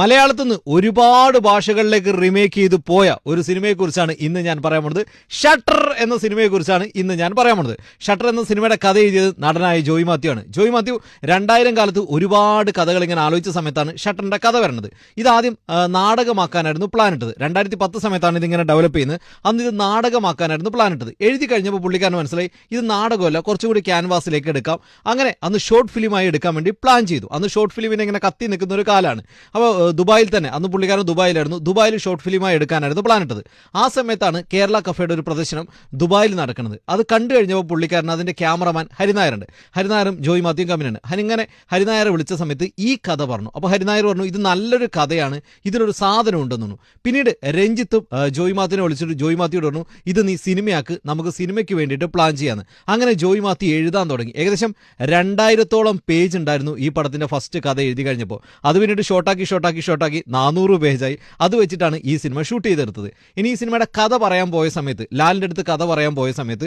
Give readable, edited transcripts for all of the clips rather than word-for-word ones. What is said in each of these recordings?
മലയാളത്തിൽ നിന്ന് ഒരുപാട് ഭാഷകളിലേക്ക് റീമേക്ക് ചെയ്ത് പോയ ഒരു സിനിമയെക്കുറിച്ചാണ് ഇന്ന് ഞാൻ പറയാൻ പോകുന്നത്. ഷട്ടർ എന്ന സിനിമയെക്കുറിച്ചാണ് ഇന്ന് ഞാൻ പറയാൻ പോകുന്നത്. ഷട്ടർ എന്ന സിനിമയുടെ കഥ എഴുതിയത് നടനായ ജോയ് മാത്യു ആണ്. ജോയ് മാത്യു 2000 കാലത്ത് ഒരുപാട് കഥകൾ ഇങ്ങനെ ആലോചിച്ച സമയത്താണ് ഷട്ടറിന്റെ കഥ വരുന്നത്. ഇതാദ്യം നാടകമാക്കാനായിരുന്നു പ്ലാൻ ഇട്ടത്. 2010 സമയത്താണ് ഇതിങ്ങനെ ഡെവലപ്പ് ചെയ്യുന്നത്. അന്ന് ഇത് നാടകമാക്കാനായിരുന്നു പ്ലാൻ ഇട്ടത്. എഴുതി കഴിഞ്ഞപ്പോൾ പുള്ളിക്കാരന് മനസ്സിലായി ഇത് നാടകമല്ല, കുറച്ചുകൂടി ക്യാൻവാസിലേക്ക് എടുക്കാം. അങ്ങനെ അന്ന് ഷോർട്ട് ഫിലിമായി എടുക്കാൻ വേണ്ടി പ്ലാൻ ചെയ്തു. അന്ന് ഷോർട്ട് ഫിലിമിനെ ഇങ്ങനെ കത്തി നിൽക്കുന്ന ഒരു കാലമാണ്. അപ്പോൾ ദുബായിൽ തന്നെ, അന്ന് പുള്ളിക്കാരൻ ദുബായിലായിരുന്നു, ദുബായിൽ ഷോർട്ട് ഫിലിമായി എടുക്കാനായിരുന്നു പ്ലാൻ ഇട്ടത്. ആ സമയത്താണ് കേരള കഫേയുടെ ഒരു പ്രദർശനം ദുബായിൽ നടക്കുന്നത്. അത് കണ്ടു കഴിഞ്ഞപ്പോൾ പുള്ളിക്കാരൻ അതിന്റെ ക്യാമറമാൻ ഹരിനായരുണ്ട്. ഹരിനായരും ജോയ് മാത്യു കമ്പനിയാണ്. ഇങ്ങനെ ഹരിനായരെ വിളിച്ച സമയത്ത് ഈ കഥ പറഞ്ഞു. അപ്പോൾ ഹരിനായർ പറഞ്ഞു ഇത് നല്ലൊരു കഥയാണ്, ഇതിനൊരു സാധനം ഉണ്ടെന്ന് പറഞ്ഞു. പിന്നീട് രഞ്ജിത്തും ജോയ് മാത്യുവിനെ വിളിച്ചിട്ട് ജോയ് മാത്യുയോട് പറഞ്ഞു ഇത് നീ സിനിമയാക്ക്, നമുക്ക് സിനിമയ്ക്ക് വേണ്ടിയിട്ട് പ്ലാൻ ചെയ്യാന്ന്. അങ്ങനെ ജോയ് മാത്യു എഴുതാൻ തുടങ്ങി. ഏകദേശം 2000-ഓളം പേജ് ഉണ്ടായിരുന്നു ഈ പടത്തിന്റെ ഫസ്റ്റ് കഥ എഴുതി കഴിഞ്ഞപ്പോൾ. അത് പിന്നീട് ഷോർട്ടാക്കി 400 പേജായി. അത് വെച്ചിട്ടാണ് ഈ സിനിമ ഷൂട്ട് ചെയ്തെടുത്തത്. ഇനി ഈ സിനിമയുടെ കഥ പറയാൻ പോയ സമയത്ത്, ലാലിന്റെ അടുത്ത് കഥ പറയാൻ പോയ സമയത്ത്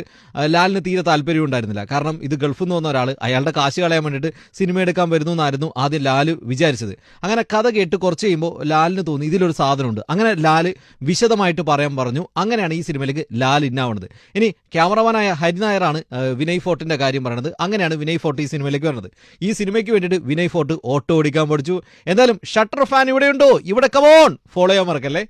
ലാലിന് തീരെ താല്പര്യം ഉണ്ടായിരുന്നില്ല. കാരണം ഇത് ഗൾഫിൽ നിന്ന് വന്ന ഒരാൾ അയാളുടെ കാശ് കളയാൻ വേണ്ടിയിട്ട് സിനിമ എടുക്കാൻ വരുന്നു എന്നായിരുന്നു ആദ്യം ലാല് വിചാരിച്ചത്. അങ്ങനെ കഥ കേട്ട് കുറച്ച് കഴിയുമ്പോൾ ലാലിന് തോന്നി ഇതിലൊരു സാധനമുണ്ട്. അങ്ങനെ ലാല് വിശദമായിട്ട് പറയാൻ പറഞ്ഞു. അങ്ങനെയാണ് ഈ സിനിമയിലേക്ക് ലാൽ ഇന്നാവുന്നത്. ഇനി ക്യാമറമാനായ ഹരിനായറാണ് വിനയ് ഫോർട്ടിന്റെ കാര്യം പറയുന്നത്. അങ്ങനെയാണ് വിനയ് ഫോർട്ട് ഈ സിനിമയിലേക്ക് വരുന്നത്. ഈ സിനിമയ്ക്ക് വേണ്ടിയിട്ട് വിനയ് ഫോർട്ട് ഓട്ടോ ഓടിക്കാൻ പഠിച്ചു. എന്തായാലും ഷട്ടർ ഫാൻ ഇവിടെയുണ്ടോ? ഇവിടെ കമോൺ ഫോളോ ചെയ്യാൻ മറക്കല്ലേ.